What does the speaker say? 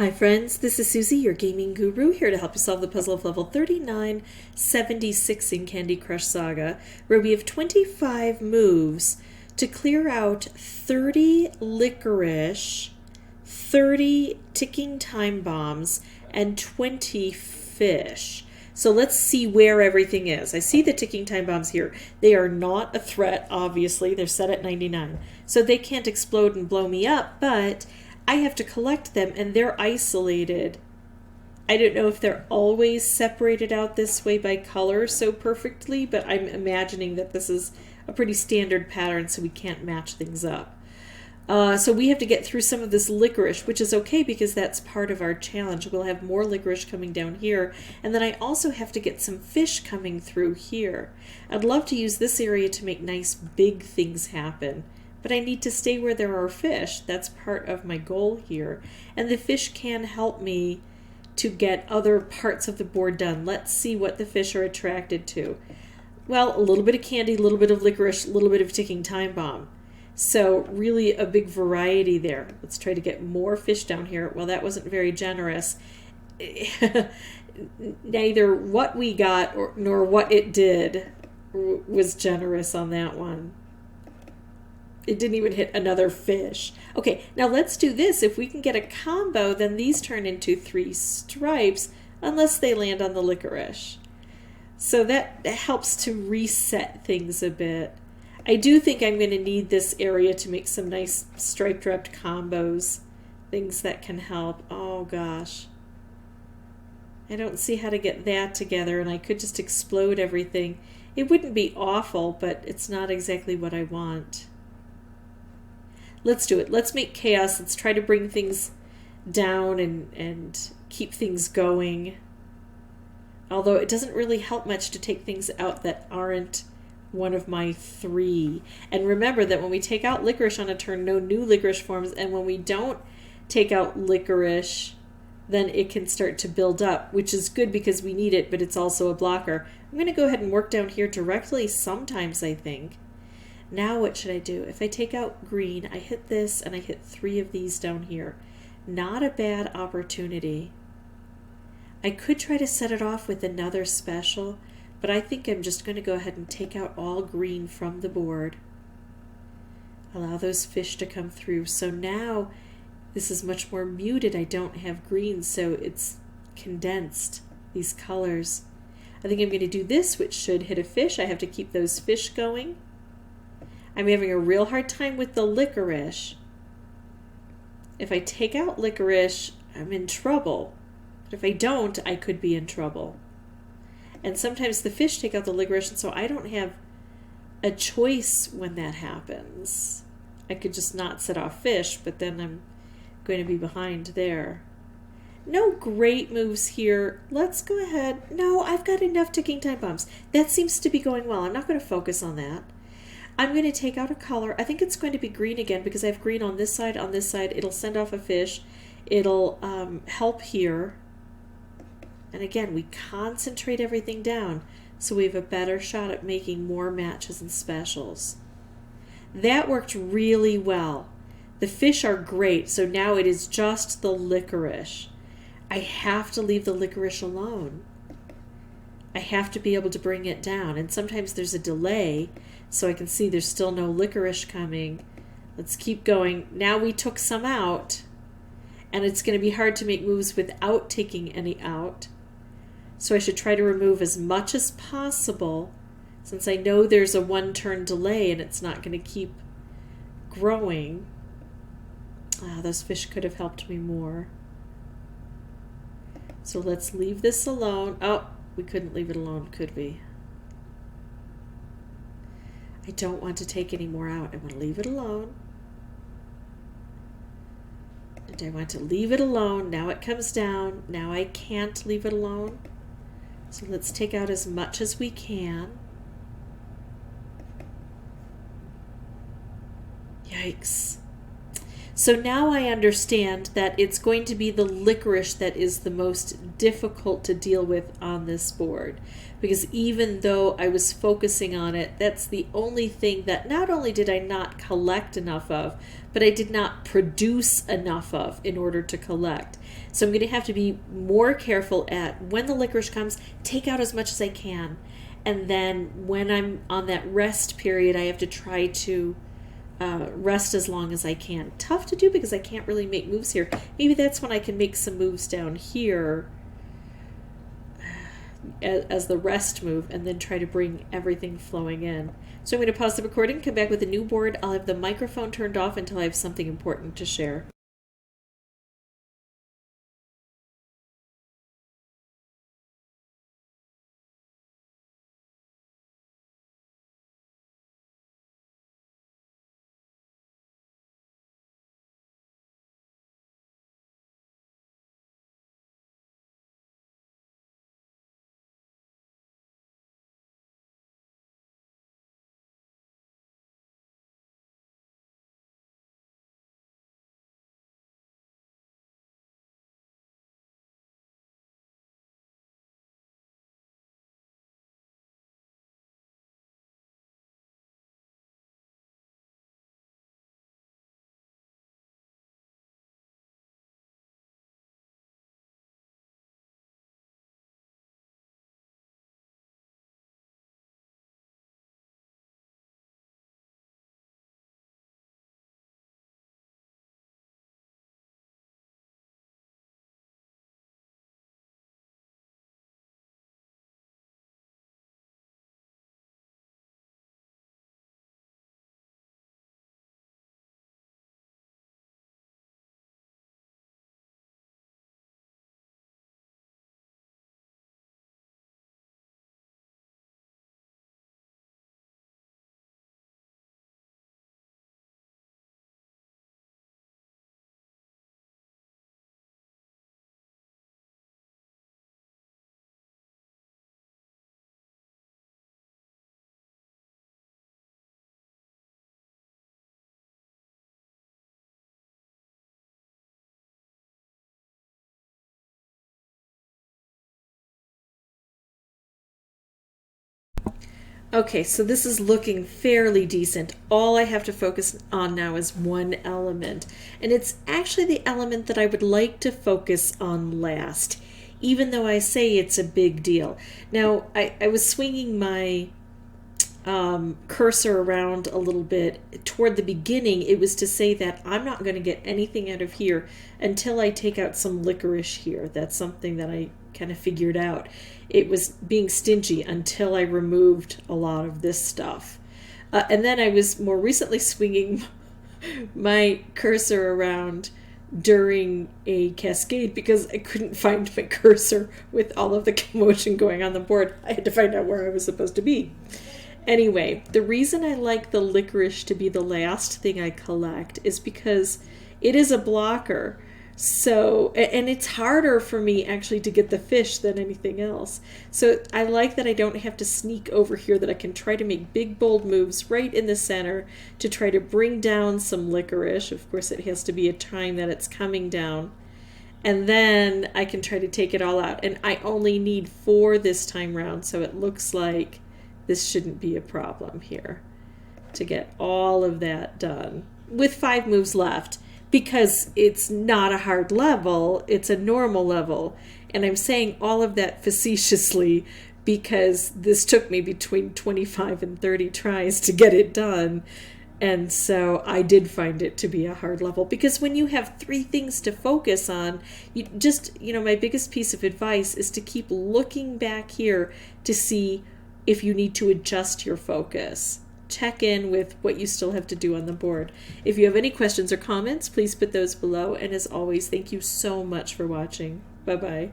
Hi friends, this is Suzy, your gaming guru, here to help you solve the puzzle of level 3976 in Candy Crush Saga, where we have 25 moves to clear out 30 licorice, 30 ticking time bombs, and 20 fish. So let's see where everything is. I see the ticking time bombs here. They are not a threat, obviously. They're set at 99. So they can't explode and blow me up, but I have to collect them, and they're isolated. I don't know if they're always separated out this way by color so perfectly, but I'm imagining that this is a pretty standard pattern, so we can't match things up. So we have to get through some of this licorice, which is okay because that's part of our challenge. We'll have more licorice coming down here, and then I also have to get some fish coming through here. I'd love to use this area to make nice big things happen, but I need to stay where there are fish. That's part of my goal here. And the fish can help me to get other parts of the board done. Let's see what the fish are attracted to. Well, a little bit of candy, a little bit of licorice, a little bit of ticking time bomb. So really a big variety there. Let's try to get more fish down here. Well, that wasn't very generous. Neither what we got nor what it did was generous on that one. It didn't even hit another fish. Okay, now let's do this. If we can get a combo, then these turn into 3 stripes, unless they land on the licorice. So that helps to reset things a bit. I do think I'm going to need this area to make some nice striped wrapped combos, things that can help. Oh gosh. I don't see how to get that together, and I could just explode everything. It wouldn't be awful, but it's not exactly what I want. Let's do it. Let's make chaos. Let's try to bring things down and keep things going. Although it doesn't really help much to take things out that aren't one of my 3. And remember that when we take out licorice on a turn, no new licorice forms. And when we don't take out licorice, then it can start to build up, which is good because we need it, but it's also a blocker. I'm going to go ahead and work down here directly sometimes, I think. Now what should I do? If I take out green, I hit this and I hit 3 of these down here. Not a bad opportunity. I could try to set it off with another special, but I think I'm just going to go ahead and take out all green from the board. Allow those fish to come through. So now this is much more muted. I don't have green, so it's condensed, these colors. I think I'm going to do this, which should hit a fish. I have to keep those fish going. I'm having a real hard time with the licorice. If I take out licorice, I'm in trouble. But if I don't, I could be in trouble. And sometimes the fish take out the licorice, and so I don't have a choice when that happens. I could just not set off fish, but then I'm going to be behind there. No great moves here. Let's go ahead. No, I've got enough ticking time bombs. That seems to be going well. I'm not going to focus on that. I'm going to take out a color. I think it's going to be green again because I have green on this side. On this side, it'll send off a fish. It'll help here. And again, we concentrate everything down so we have a better shot at making more matches and specials. That worked really well. The fish are great, so now it is just the licorice. I have to leave the licorice alone. I have to be able to bring it down, and sometimes there's a delay, so I can see there's still no licorice coming. Let's keep going. Now we took some out, and it's going to be hard to make moves without taking any out. So I should try to remove as much as possible, since I know there's a 1-turn delay and it's not going to keep growing. Those fish could have helped me more. So let's leave this alone. Oh, we couldn't leave it alone, could we? I don't want to take any more out. I want to leave it alone. And I want to leave it alone. Now it comes down. Now I can't leave it alone. So let's take out as much as we can. Yikes. So now I understand that it's going to be the licorice that is the most difficult to deal with on this board. Because even though I was focusing on it, that's the only thing that not only did I not collect enough of, but I did not produce enough of in order to collect. So I'm going to have to be more careful at when the licorice comes, take out as much as I can. And then when I'm on that rest period, I have to try to rest as long as I can. Tough to do because I can't really make moves here. Maybe that's when I can make some moves down here as the rest move and then try to bring everything flowing in. So I'm going to pause the recording, come back with a new board. I'll have the microphone turned off until I have something important to share. Okay, so this is looking fairly decent. All I have to focus on now is one element, and it's actually the element that I would like to focus on last, even though I say it's a big deal. Now, I was swinging my cursor around a little bit. Toward the beginning, it was to say that I'm not going to get anything out of here until I take out some licorice here. That's something that I kind of figured out. It was being stingy until I removed a lot of this stuff. And then I was more recently swinging my cursor around during a cascade because I couldn't find my cursor with all of the commotion going on the board. I had to find out where I was supposed to be. Anyway, the reason I like the licorice to be the last thing I collect is because it is a blocker. So, and it's harder for me actually to get the fish than anything else. So I like that I don't have to sneak over here, that I can try to make big, bold moves right in the center to try to bring down some licorice. Of course, it has to be a time that it's coming down. And then I can try to take it all out. And I only need 4 this time round, so it looks like this shouldn't be a problem here to get all of that done with 5 moves left, because it's not a hard level, it's a normal level. And I'm saying all of that facetiously because this took me between 25 and 30 tries to get it done. And so I did find it to be a hard level, because when you have 3 things to focus on, my biggest piece of advice is to keep looking back here to see if you need to adjust your focus. Check in with what you still have to do on the board. If you have any questions or comments, please put those below. And as always, thank you so much for watching. Bye-bye.